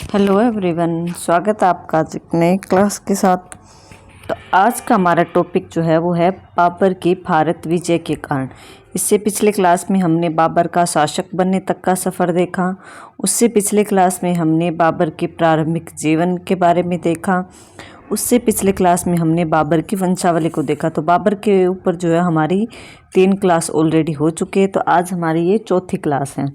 Hello everyone, स्वागत है आपका आज एक नई क्लास के साथ। तो आज का हमारा टॉपिक जो है वो है बाबर की भारत विजय के कारण। इससे पिछले क्लास में हमने बाबर का शासक बनने तक का सफ़र देखा। उससे पिछले क्लास में हमने बाबर के प्रारंभिक जीवन के बारे में देखा। उससे पिछले क्लास में हमने बाबर की वंशावली को देखा। तो बाबर के ऊपर जो है हमारी 3 क्लास ऑलरेडी हो चुके हैं। तो आज हमारी ये चौथी क्लास है।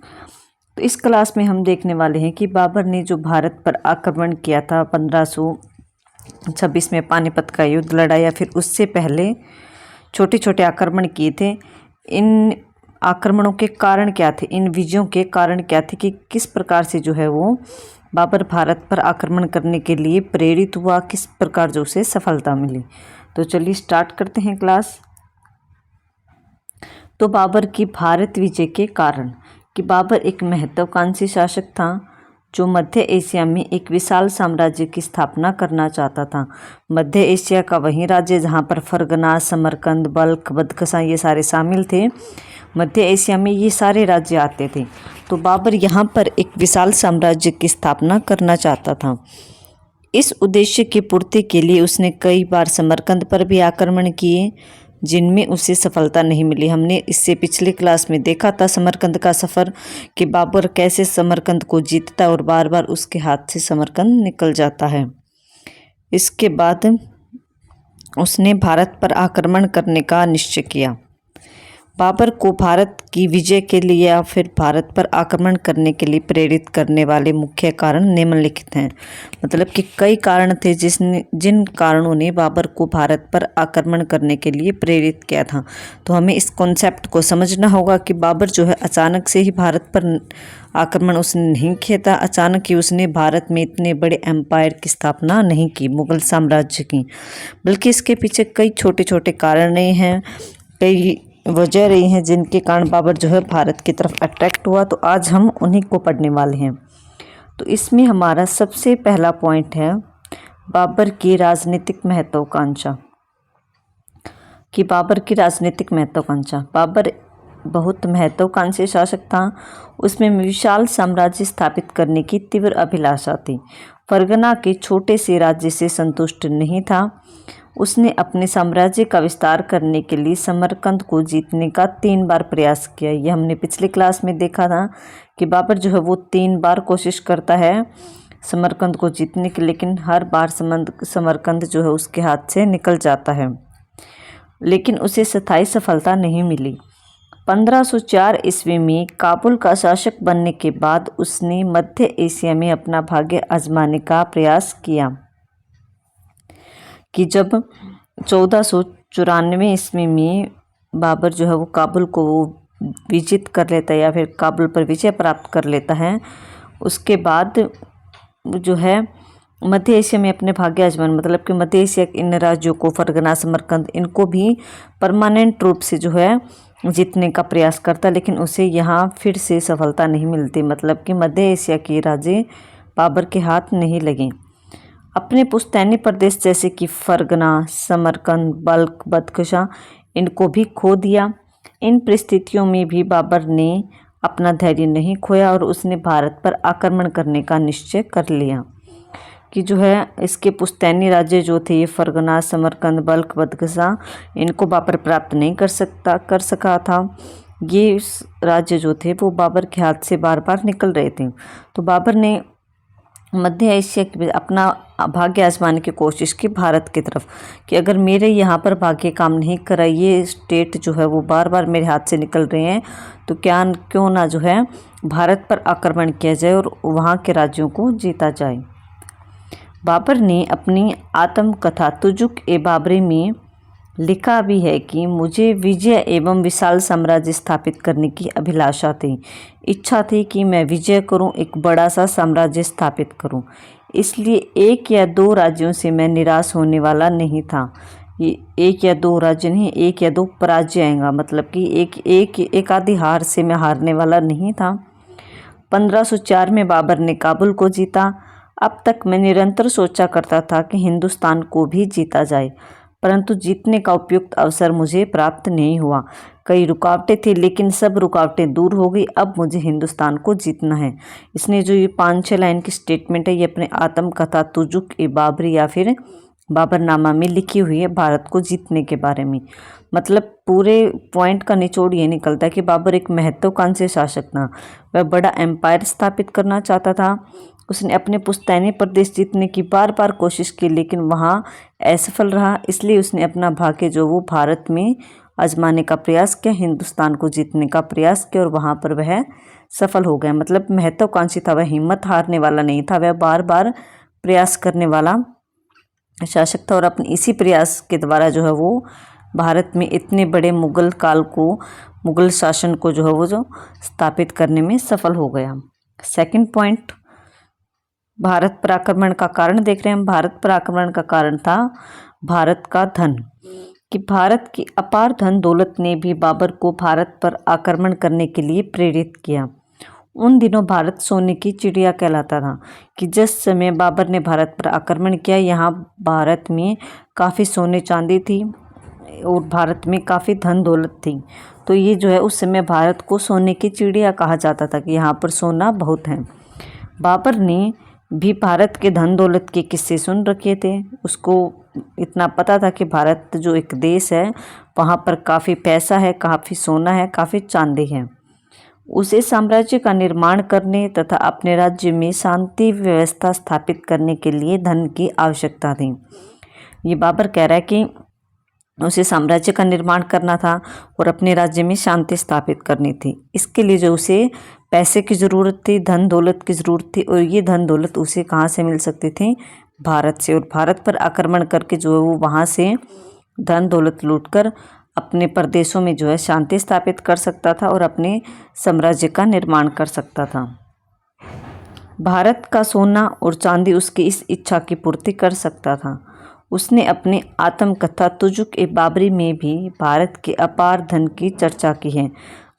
तो इस क्लास में हम देखने वाले हैं कि बाबर ने जो भारत पर आक्रमण किया था 1526 में पानीपत का युद्ध लड़ा, या फिर उससे पहले छोटे छोटे आक्रमण किए थे। इन आक्रमणों के कारण क्या थे, इन विजयों के कारण क्या थे, कि किस प्रकार से जो है वो बाबर भारत पर आक्रमण करने के लिए प्रेरित हुआ, किस प्रकार जो उसे सफलता मिली। तो चलिए स्टार्ट करते हैं क्लास। तो बाबर की भारत विजय के कारण कि बाबर एक महत्वाकांक्षी शासक था जो मध्य एशिया में एक विशाल साम्राज्य की स्थापना करना चाहता था। मध्य एशिया का वही राज्य जहाँ पर फरगना, समरकंद, बल्ख, बदख्शां ये सारे शामिल थे। मध्य एशिया में ये सारे राज्य आते थे। तो बाबर यहाँ पर एक विशाल साम्राज्य की स्थापना करना चाहता था। इस उद्देश्य की पूर्ति के लिए उसने कई बार समरकंद पर भी आक्रमण किए, जिनमें उसे सफलता नहीं मिली। हमने इससे पिछले क्लास में देखा था समरकंद का सफ़र, कि बाबर कैसे समरकंद को जीतता और बार बार उसके हाथ से समरकंद निकल जाता है। इसके बाद उसने भारत पर आक्रमण करने का निश्चय किया। बाबर को भारत की विजय के लिए या फिर भारत पर आक्रमण करने के लिए प्रेरित करने वाले मुख्य कारण निम्नलिखित हैं। मतलब कि कई कारण थे जिन कारणों ने बाबर को भारत पर आक्रमण करने के लिए प्रेरित किया था। तो हमें इस कॉन्सेप्ट को समझना होगा कि बाबर जो है अचानक से ही भारत पर आक्रमण उसने नहीं किया था। अचानक ही उसने भारत में इतने बड़े एम्पायर की स्थापना नहीं की, मुगल साम्राज्य की, बल्कि इसके पीछे कई छोटे छोटे कारण रहे हैं, कई वजह रही हैं जिनके कारण बाबर जो है भारत की तरफ अट्रैक्ट हुआ। तो आज हम उन्हीं को पढ़ने वाले हैं। तो इसमें हमारा सबसे पहला पॉइंट है बाबर की राजनीतिक महत्वाकांक्षा। कि बाबर की राजनीतिक महत्वाकांक्षा, बाबर बहुत महत्वाकांक्षी शासक था। उसमें विशाल साम्राज्य स्थापित करने की तीव्र अभिलाषा थी। फरगना के छोटे से राज्य से संतुष्ट नहीं था। उसने अपने साम्राज्य का विस्तार करने के लिए समरकंद को जीतने का 3 बार प्रयास किया। ये हमने पिछले क्लास में देखा था कि बाबर जो है वो 3 बार कोशिश करता है समरकंद को जीतने की, लेकिन हर बार समरकंद जो है उसके हाथ से निकल जाता है, लेकिन उसे स्थायी सफलता नहीं मिली। 1504 ईस्वी में काबुल का शासक बनने के बाद उसने मध्य एशिया में अपना भाग्य आजमाने का प्रयास किया। कि जब 1494 ईस्वी में बाबर जो है वो काबुल को विजित कर लेता है, या फिर काबुल पर विजय प्राप्त कर लेता है, उसके बाद जो है मध्य एशिया में अपने भाग्य आजमान, मतलब कि मध्य एशिया के इन राज्यों को, फरगना, समरकंद, इनको भी परमानेंट रूप से जो है जीतने का प्रयास करता, लेकिन उसे यहाँ फिर से सफलता नहीं मिलती। मतलब कि मध्य एशिया के राज्य बाबर के हाथ नहीं लगे। अपने पुश्तैनी प्रदेश जैसे कि फरगना, समरकंद, बल्ख, बदख्शां, इनको भी खो दिया। इन परिस्थितियों में भी बाबर ने अपना धैर्य नहीं खोया और उसने भारत पर आक्रमण करने का निश्चय कर लिया। कि जो है इसके पुश्तैनी राज्य जो थे, ये फरगना, समरकंद, बल्ख, बदख्शां, इनको बाबर प्राप्त नहीं कर सका था। ये राज्य जो थे वो बाबर के हाथ से बार बार निकल रहे थे। तो बाबर ने मध्य एशिया की अपना भाग्य आजमाने की कोशिश की भारत की तरफ, कि अगर मेरे यहाँ पर भाग्य काम नहीं कर रहा, ये स्टेट जो है वो बार बार मेरे हाथ से निकल रहे हैं, तो क्यों ना जो है भारत पर आक्रमण किया जाए और वहाँ के राज्यों को जीता जाए। बाबर ने अपनी आत्मकथा तुजुक ए बाबरी में लिखा भी है कि मुझे विजय एवं विशाल साम्राज्य स्थापित करने की अभिलाषा थी। इच्छा थी कि मैं विजय करूं, एक बड़ा सा साम्राज्य स्थापित करूं। इसलिए 1 या 2 राज्यों से मैं निराश होने वाला नहीं था। ये 1 या 2 राज्य नहीं, 1 या 2 पराजय आएगा, मतलब कि एक आधी हार से मैं हारने वाला नहीं था। 1504 में बाबर ने काबुल को जीता। अब तक मैं निरंतर सोचा करता था कि हिंदुस्तान को भी जीता जाए। परंतु जीतने का उपयुक्त अवसर मुझे प्राप्त नहीं हुआ। कई रुकावटें थी लेकिन सब रुकावटें दूर हो गई। अब मुझे हिंदुस्तान को जीतना है। इसने जो ये 5-6 लाइन की स्टेटमेंट है ये अपने आत्मकथा तुजुक-ए-बाबरी या फिर बाबरनामा में लिखी हुई है भारत को जीतने के बारे में। मतलब पूरे पॉइंट का निचोड़ ये निकलता है कि बाबर एक महत्वाकांक्षी शासक था। वह बड़ा एम्पायर स्थापित करना चाहता था। उसने अपने पुश्तैनी प्रदेश जीतने की बार बार कोशिश की लेकिन वहाँ असफल रहा। इसलिए उसने अपना भाग्य जो वो भारत में आजमाने का प्रयास किया, हिंदुस्तान को जीतने का प्रयास किया और वहाँ पर वह सफल हो गया। मतलब महत्वाकांक्षी था, वह हिम्मत हारने वाला नहीं था, वह बार बार प्रयास करने वाला शासक था और अपने इसी प्रयास के द्वारा जो है वो भारत में इतने बड़े मुगल शासन को जो है वो जो स्थापित करने में सफल हो गया। सेकंड पॉइंट, भारत पर आक्रमण का कारण देख रहे हैं हम। भारत पर आक्रमण का कारण था भारत का धन, कि भारत की अपार धन दौलत ने भी बाबर को भारत पर आक्रमण करने के लिए प्रेरित किया। उन दिनों भारत सोने की चिड़िया कहलाता था कि जिस समय बाबर ने भारत पर आक्रमण किया यहाँ भारत में काफ़ी सोने चांदी थी और भारत में काफ़ी धन दौलत थी। तो ये जो है उस समय भारत को सोने की चिड़िया कहा जाता था कि यहाँ पर सोना बहुत है। बाबर ने भी भारत के धन दौलत के किस्से सुन रखे थे। उसको इतना पता था कि भारत जो एक देश है वहाँ पर काफ़ी पैसा है, काफ़ी सोना है, काफ़ी चांदी है। उसे साम्राज्य का निर्माण करने तथा अपने राज्य में शांति व्यवस्था स्थापित करने के लिए धन की आवश्यकता थी। ये बाबर कह रहा है कि उसे साम्राज्य का निर्माण करना था और अपने राज्य में शांति स्थापित करनी थी। इसके लिए जो उसे पैसे की ज़रूरत थी, धन दौलत की ज़रूरत थी और ये धन दौलत उसे कहाँ से मिल सकती थी? भारत से। और भारत पर आक्रमण करके जो है वो वहाँ से धन दौलत लूटकर अपने प्रदेशों में जो है शांति स्थापित कर सकता था और अपने साम्राज्य का निर्माण कर सकता था। भारत का सोना और चांदी उसकी इस इच्छा की पूर्ति कर सकता था। उसने अपनी आत्मकथा तुजुक-ए-बाबरी में भी भारत के अपार धन की चर्चा की है।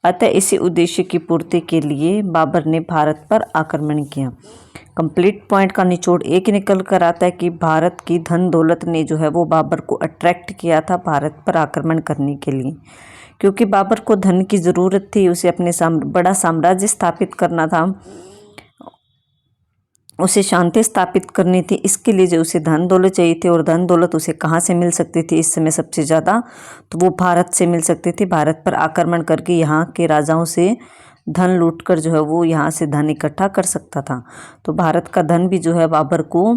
अतः इसी उद्देश्य की पूर्ति के लिए बाबर ने भारत पर आक्रमण किया। कंप्लीट पॉइंट का निचोड़ एक निकल कर आता है कि भारत की धन दौलत ने जो है वो बाबर को अट्रैक्ट किया था भारत पर आक्रमण करने के लिए, क्योंकि बाबर को धन की ज़रूरत थी। उसे अपने बड़ा साम्राज्य स्थापित करना था, उसे शांति स्थापित करनी थी। इसके लिए जो उसे धन दौलत चाहिए थी और धन दौलत उसे कहाँ से मिल सकती थी इस समय सबसे ज़्यादा, तो वो भारत से मिल सकती थी। भारत पर आक्रमण करके यहाँ के राजाओं से धन लूटकर जो है वो यहाँ से धन इकट्ठा कर सकता था। तो भारत का धन भी जो है बाबर को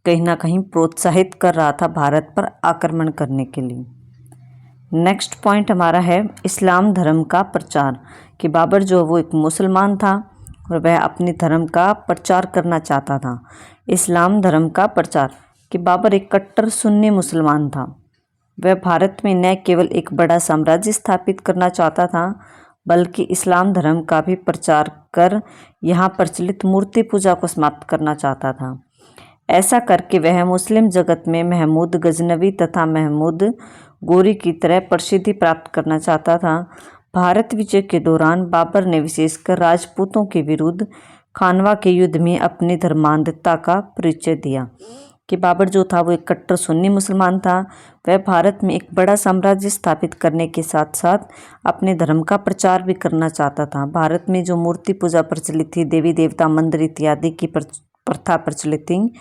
कहीं ना कहीं प्रोत्साहित कर रहा था भारत पर आक्रमण करने के लिए। नेक्स्ट पॉइंट हमारा है इस्लाम धर्म का प्रचार, कि बाबर जो वो एक मुसलमान था और वह अपने धर्म का प्रचार करना चाहता था। इस्लाम धर्म का प्रचार, कि बाबर एक कट्टर सुन्नी मुसलमान था। वह भारत में न केवल एक बड़ा साम्राज्य स्थापित करना चाहता था बल्कि इस्लाम धर्म का भी प्रचार कर यहाँ प्रचलित मूर्ति पूजा को समाप्त करना चाहता था। ऐसा करके वह मुस्लिम जगत में महमूद गजनवी तथा महमूद गोरी की तरह प्रसिद्धि प्राप्त करना चाहता था। भारत विजय के दौरान बाबर ने विशेषकर राजपूतों के विरुद्ध खानवा के युद्ध में अपनी धर्मांधता का परिचय दिया। कि बाबर जो था वो एक कट्टर सुन्नी मुसलमान था। वह भारत में एक बड़ा साम्राज्य स्थापित करने के साथ साथ अपने धर्म का प्रचार भी करना चाहता था। भारत में जो मूर्ति पूजा प्रचलित थी, देवी देवता मंदिर इत्यादि की प्रथा प्रचलित थी,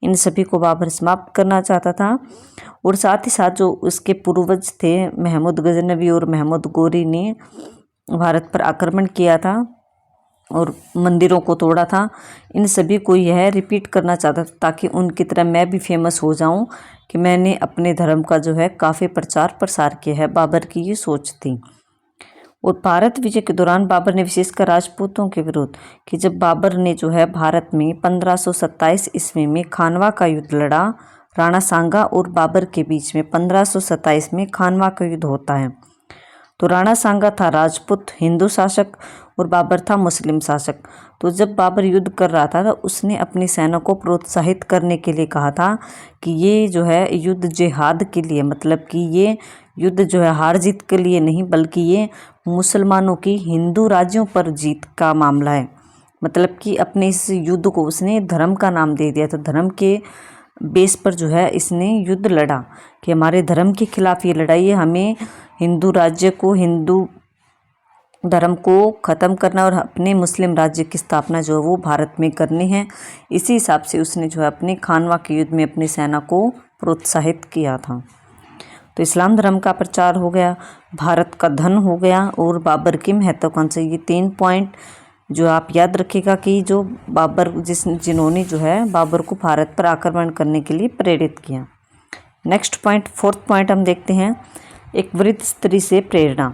इन सभी को बाबर समाप्त करना चाहता था। और साथ ही साथ जो उसके पूर्वज थे महमूद गजनवी और महमूद गोरी ने भारत पर आक्रमण किया था और मंदिरों को तोड़ा था, इन सभी को यह रिपीट करना चाहता था ताकि उनकी तरह मैं भी फेमस हो जाऊं कि मैंने अपने धर्म का जो है काफ़ी प्रचार प्रसार किया है। बाबर की ये सोच थी। और भारत विजय के दौरान बाबर ने विशेषकर राजपूतों के विरुद्ध, कि जब बाबर ने जो है भारत में 1527 ईस्वी में खानवा का युद्ध लड़ा, राणा सांगा और बाबर के बीच में 1527 में खानवा का युद्ध होता है। तो राणा सांगा था राजपूत हिंदू शासक और बाबर था मुस्लिम शासक। तो जब बाबर युद्ध कर रहा था तो उसने अपनी सेना को प्रोत्साहित करने के लिए कहा था कि ये जो है युद्ध जिहाद के लिए, मतलब कि ये युद्ध जो है हार जीत के लिए नहीं बल्कि ये मुसलमानों की हिंदू राज्यों पर जीत का मामला है। मतलब कि अपने इस युद्ध को उसने धर्म का नाम दे दिया था। धर्म के बेस पर जो है इसने युद्ध लड़ा कि हमारे धर्म के खिलाफ ये लड़ाई है, हमें हिंदू राज्य को, हिंदू धर्म को ख़त्म करना और अपने मुस्लिम राज्य की स्थापना जो है वो भारत में करनी है। इसी हिसाब से उसने जो है अपने खानवा के युद्ध में अपनी सेना को प्रोत्साहित किया था। तो इस्लाम धर्म का प्रचार हो गया, भारत का धन हो गया और बाबर की महत्वाकांक्षा। ये 3 पॉइंट जो आप याद रखिएगा कि जो बाबर जिन्होंने जो है बाबर को भारत पर आक्रमण करने के लिए प्रेरित किया। नेक्स्ट पॉइंट, 4th पॉइंट हम देखते हैं, एक वृद्ध स्त्री से प्रेरणा।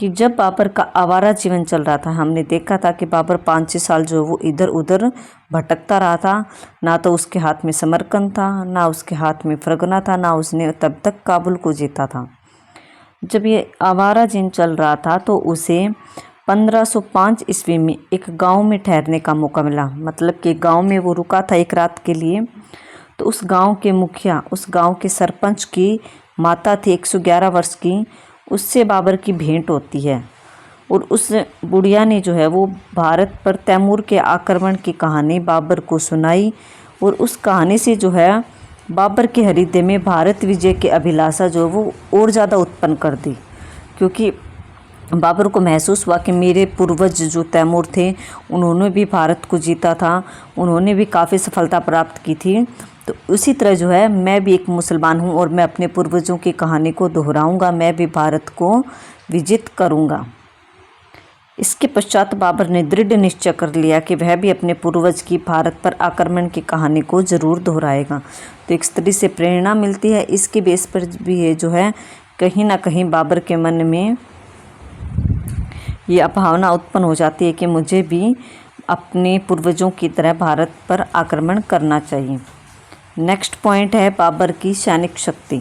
कि जब बाबर का आवारा जीवन चल रहा था, हमने देखा था कि बाबर 5-6 साल जो वो इधर उधर भटकता रहा था। ना तो उसके हाथ में समरकंद था, ना उसके हाथ में फरगना था, ना उसने तब तक काबुल को जीता था। जब ये आवारा जीवन चल रहा था तो उसे 1505 ईस्वी में एक गांव में ठहरने का मौका मिला। मतलब कि गांव में वो रुका था एक रात के लिए। तो उस गांव के मुखिया, उस गांव के सरपंच की माता थी 111 वर्ष की, उससे बाबर की भेंट होती है और उस बुढ़िया ने जो है वो भारत पर तैमूर के आक्रमण की कहानी बाबर को सुनाई और उस कहानी से जो है बाबर के हृदय में भारत विजय की अभिलाषा जो वो और ज़्यादा उत्पन्न कर दी। क्योंकि बाबर को महसूस हुआ कि मेरे पूर्वज जो तैमूर थे उन्होंने भी भारत को जीता था, उन्होंने भी काफ़ी सफलता प्राप्त की थी। तो उसी तरह जो है मैं भी एक मुसलमान हूँ और मैं अपने पूर्वजों की कहानी को दोहराऊंगा, मैं भी भारत को विजित करूंगा। इसके पश्चात बाबर ने दृढ़ निश्चय कर लिया कि वह भी अपने पूर्वज की भारत पर आक्रमण की कहानी को जरूर दोहराएगा। तो एक स्त्री से प्रेरणा मिलती है, इसके बेस पर भी ये जो है कहीं ना कहीं बाबर के मन में ये भावना उत्पन्न हो जाती है कि मुझे भी अपने पूर्वजों की तरह भारत पर आक्रमण करना चाहिए। नेक्स्ट पॉइंट है बाबर की सैनिक शक्ति।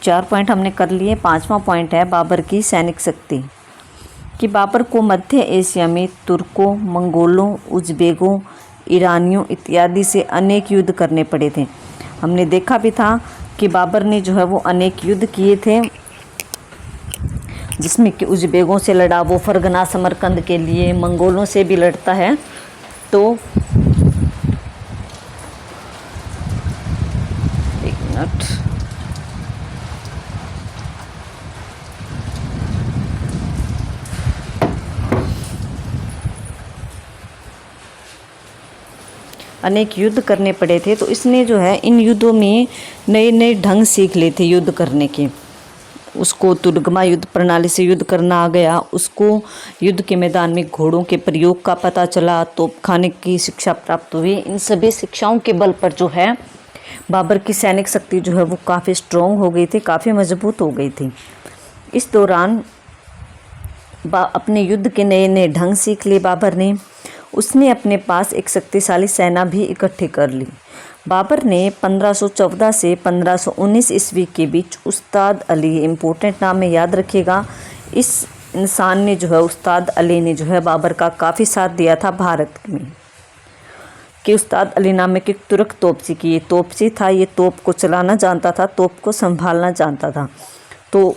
4 पॉइंट हमने कर लिए। 5वां पॉइंट है बाबर की सैनिक शक्ति। कि बाबर को मध्य एशिया में तुर्कों, मंगोलों, उज़्बेकों, ईरानियों इत्यादि से अनेक युद्ध करने पड़े थे। हमने देखा भी था कि बाबर ने जो है वो अनेक युद्ध किए थे, जिसमें कि उज़्बेकों से लड़ा, वो फरगना समरकंद के लिए, मंगोलों से भी लड़ता है। तो अनेक युद्ध करने पड़े थे। तो इसने जो है इन युद्धों में नए नए ढंग सीख लिए थे युद्ध करने के। उसको तुर्गमा युद्ध प्रणाली से युद्ध करना आ गया, उसको युद्ध के मैदान में घोड़ों के प्रयोग का पता चला, तोपखाने की शिक्षा प्राप्त हुई। इन सभी शिक्षाओं के बल पर जो है बाबर की सैनिक शक्ति जो है वो काफ़ी स्ट्रॉन्ग हो गई थी, काफ़ी मजबूत हो गई थी। इस दौरान अपने युद्ध के नए नए ढंग सीख लिए बाबर ने। उसने अपने पास एक शक्तिशाली सेना भी इकट्ठी कर ली। बाबर ने 1514 से 1519 ईस्वी के बीच उस्ताद अली, इम्पोर्टेंट नाम है याद रखिएगा, इस इंसान ने जो है उस्ताद अली ने जो है बाबर का काफ़ी साथ दिया था भारत में। कि उस्ताद अली नामक एक तुर्क तोपची की ये तोपची था, ये तोप को चलाना जानता था, तोप को संभालना जानता था। तो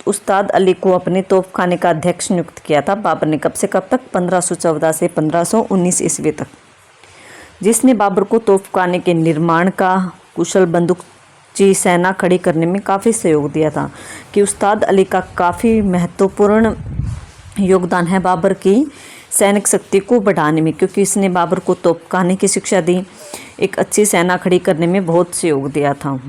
उस्ताद अली को अपने तोपखाने का अध्यक्ष नियुक्त किया था बाबर ने। कब से कब तक? 1514 से 1519 ईस्वी तक, जिसने बाबर को तोपखाने के निर्माण का, कुशल बंदूकची सेना खड़ी करने में काफ़ी सहयोग दिया था। कि उस्ताद अली का काफ़ी महत्वपूर्ण योगदान है बाबर की सैनिक शक्ति को बढ़ाने में, क्योंकि इसने बाबर को तोपखाने की शिक्षा दी, एक अच्छी सेना खड़ी करने में बहुत सहयोग दिया था।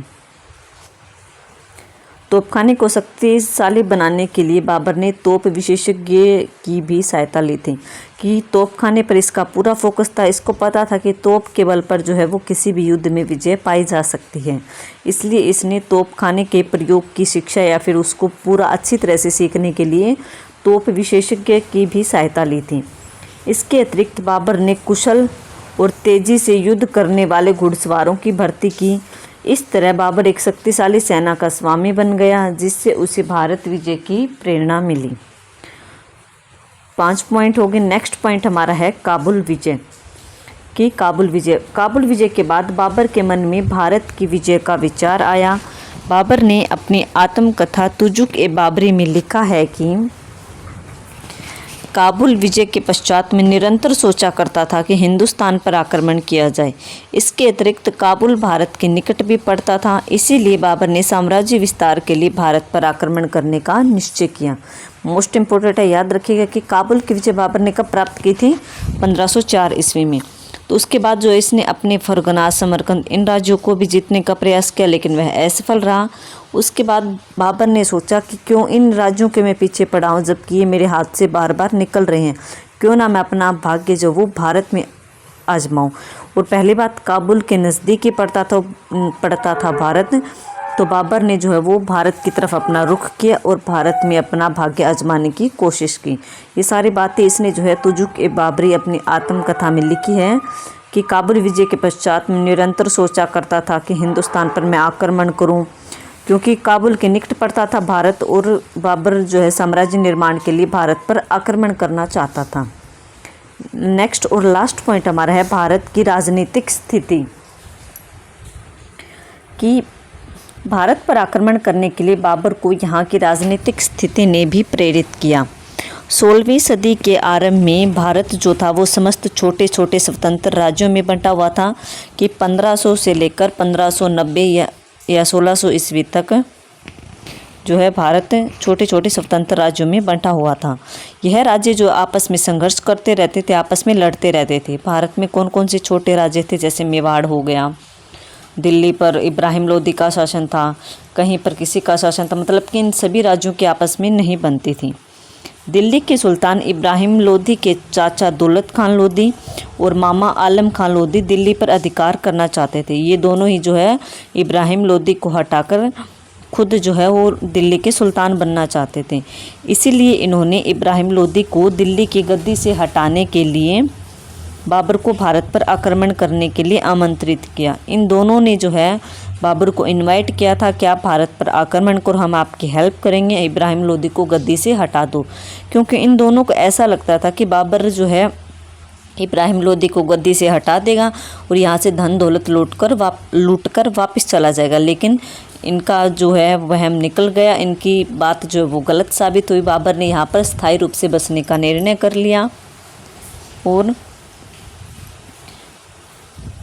तोपखाने को शक्तिशाली बनाने के लिए बाबर ने तोप विशेषज्ञ की भी सहायता ली थी। कि तोपखाने पर इसका पूरा फोकस था। इसको पता था कि तोप के बल पर जो है वो किसी भी युद्ध में विजय पाई जा सकती है, इसलिए इसने तोपखाने के प्रयोग की शिक्षा या फिर उसको पूरा अच्छी तरह से सीखने के लिए तोप विशेषज्ञ की भी सहायता ली थी। इसके अतिरिक्त बाबर ने कुशल और तेज़ी से युद्ध करने वाले घुड़सवारों की भर्ती की। इस तरह बाबर एक शक्तिशाली सेना का स्वामी बन गया, जिससे उसे भारत विजय की प्रेरणा मिली। 5 पॉइंट हो गए। नेक्स्ट पॉइंट हमारा है काबुल विजय। कि काबुल विजय के बाद बाबर के मन में भारत की विजय का विचार आया। बाबर ने अपनी आत्मकथा तुजुक ए बाबरी में लिखा है कि काबुल विजय के पश्चात में निरंतर सोचा करता था कि हिंदुस्तान पर आक्रमण किया जाए। इसके अतिरिक्त काबुल भारत के निकट भी पड़ता था, इसीलिए बाबर ने साम्राज्य विस्तार के लिए भारत पर आक्रमण करने का निश्चय किया। मोस्ट इम्पोर्टेंट है, याद रखिएगा कि काबुल की विजय बाबर ने कब प्राप्त की थी? 1504 ईस्वी में। तो उसके बाद जो इसने अपने फरगना, समरकंद इन राज्यों को भी जीतने का प्रयास किया, लेकिन वह असफल रहा। उसके बाद बाबर ने सोचा कि क्यों इन राज्यों के मैं पीछे पड़ा हूँ, जबकि ये मेरे हाथ से बार बार निकल रहे हैं, क्यों ना मैं अपना भाग्य जो वो भारत में आजमाऊँ। और पहली बात, काबुल के नज़दीक ही पड़ता था भारत, तो बाबर ने जो है वो भारत की तरफ अपना रुख किया और भारत में अपना भाग्य आजमाने की कोशिश की। ये सारी बातें इसने जो है तुजुक-ए-बाबरी अपनी आत्मकथा में लिखी है कि काबुल विजय के पश्चात में निरंतर सोचा करता था कि हिंदुस्तान पर मैं आक्रमण करूं, क्योंकि काबुल के निकट पड़ता था भारत और बाबर जो है साम्राज्य निर्माण के लिए भारत पर आक्रमण करना चाहता था। नेक्स्ट और लास्ट पॉइंट हमारा है भारत की राजनीतिक स्थिति। कि भारत पर आक्रमण करने के लिए बाबर को यहाँ की राजनीतिक स्थिति ने भी प्रेरित किया। 16वीं सदी के आरंभ में भारत जो था वो समस्त छोटे छोटे स्वतंत्र राज्यों में बंटा हुआ था कि 1500 से लेकर 1590 या 1600 ईस्वी तक जो है भारत छोटे छोटे स्वतंत्र राज्यों में बंटा हुआ था। यह राज्य जो आपस में संघर्ष करते रहते थे, आपस में लड़ते रहते थे। भारत में कौन कौन से छोटे राज्य थे? जैसे मेवाड़ हो गया, दिल्ली पर इब्राहिम लोदी का शासन था, कहीं पर किसी का शासन था, मतलब कि इन सभी राज्यों की आपस में नहीं बनती थी। दिल्ली के सुल्तान इब्राहिम लोदी के चाचा दौलत खान लोदी और मामा आलम खान लोदी दिल्ली पर अधिकार करना चाहते थे। ये दोनों ही जो है इब्राहिम लोदी को हटाकर खुद जो है वो दिल्ली के सुल्तान बनना चाहते थे। इसीलिए इन्होंने इब्राहिम लोदी को दिल्ली की गद्दी से हटाने के लिए बाबर को भारत पर आक्रमण करने के लिए आमंत्रित किया। इन दोनों ने जो है बाबर को इनवाइट किया था कि आप भारत पर आक्रमण करो, हम आपकी हेल्प करेंगे, इब्राहिम लोदी को गद्दी से हटा दो। क्योंकि इन दोनों को ऐसा लगता था कि बाबर जो है इब्राहिम लोदी को गद्दी से हटा देगा और यहाँ से धन दौलत लूट कर वापस चला जाएगा। लेकिन इनका जो है वहम निकल गया, इनकी बात जो है वो गलत साबित हुई। बाबर ने यहाँ पर स्थायी रूप से बसने का निर्णय कर लिया और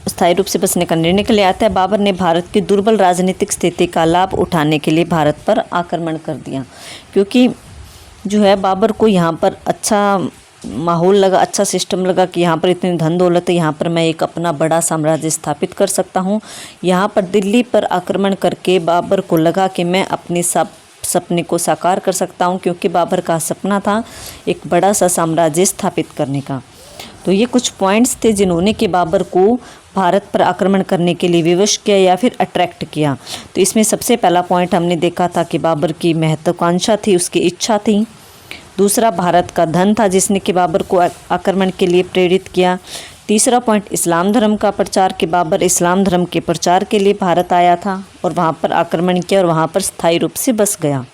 स्थायी रूप से बसने का निर्णय के लिए आता है। बाबर ने भारत की दुर्बल राजनीतिक स्थिति का लाभ उठाने के लिए भारत पर आक्रमण कर दिया, क्योंकि जो है बाबर को यहाँ पर अच्छा माहौल लगा, अच्छा सिस्टम लगा कि यहाँ पर इतनी धन दौलत है, यहाँ पर मैं एक अपना बड़ा साम्राज्य स्थापित कर सकता हूँ। यहाँ पर दिल्ली पर आक्रमण करके बाबर को लगा कि मैं अपने सपने को साकार कर सकता हूँ, क्योंकि बाबर का सपना था एक बड़ा सा साम्राज्य स्थापित करने का। तो ये कुछ पॉइंट्स थे जिन्होंने कि बाबर को भारत पर आक्रमण करने के लिए विवश किया या फिर अट्रैक्ट किया। तो इसमें सबसे पहला पॉइंट हमने देखा था कि बाबर की महत्वाकांक्षा थी, उसकी इच्छा थी। दूसरा भारत का धन था जिसने कि बाबर को आक्रमण के लिए प्रेरित किया। तीसरा पॉइंट इस्लाम धर्म का प्रचार कि बाबर इस्लाम धर्म के प्रचार के लिए भारत आया था और वहाँ पर आक्रमण किया और वहाँ पर स्थायी रूप से बस गया।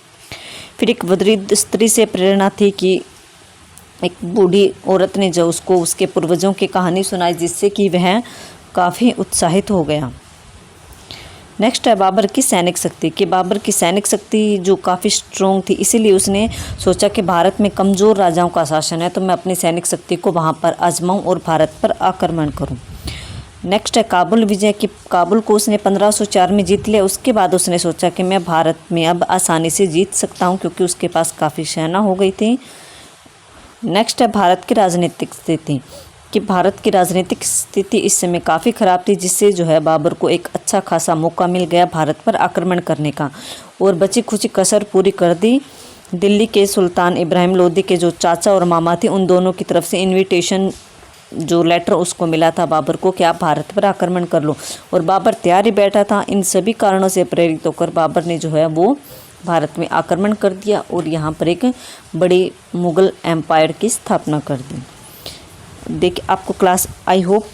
फिर एक वृद्ध स्त्री से प्रेरणा थी कि एक बूढ़ी औरत ने जो उसको उसके पूर्वजों की कहानी सुनाई, जिससे कि वह काफ़ी उत्साहित हो गया। नेक्स्ट है बाबर की सैनिक शक्ति कि बाबर की सैनिक शक्ति जो काफ़ी स्ट्रॉन्ग थी, इसीलिए उसने सोचा कि भारत में कमज़ोर राजाओं का शासन है, तो मैं अपनी सैनिक शक्ति को वहाँ पर आजमाऊँ और भारत पर आक्रमण करूँ। नेक्स्ट है काबुल विजय कि काबुल को उसने 1504 में जीत लिया। उसके बाद उसने सोचा कि मैं भारत में अब आसानी से जीत सकता हूँ, क्योंकि उसके पास काफ़ी सेना हो गई थी। नेक्स्ट है भारत की राजनीतिक स्थिति कि भारत की राजनीतिक स्थिति इस समय काफ़ी ख़राब थी, जिससे जो है बाबर को एक अच्छा खासा मौका मिल गया भारत पर आक्रमण करने का और बची खुची कसर पूरी कर दी। दिल्ली के सुल्तान इब्राहिम लोदी के जो चाचा और मामा थे, उन दोनों की तरफ से इनविटेशन जो लेटर उसको मिला था बाबर को कि आप भारत पर आक्रमण कर लो, और बाबर तैयार ही बैठा था। इन सभी कारणों से प्रेरित होकर बाबर ने जो है वो भारत में आक्रमण कर दिया और यहाँ पर एक बड़ी मुग़ल एम्पायर की स्थापना कर दी। देखिए आपको क्लास, आई होप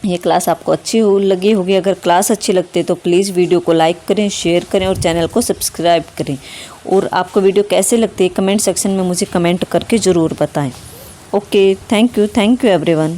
ये क्लास आपको अच्छी लगी होगी। अगर क्लास अच्छी लगती है तो प्लीज़ वीडियो को लाइक करें, शेयर करें और चैनल को सब्सक्राइब करें। और आपको वीडियो कैसे लगती है कमेंट सेक्शन में मुझे कमेंट करके ज़रूर बताएं। Okay, thank you everyone.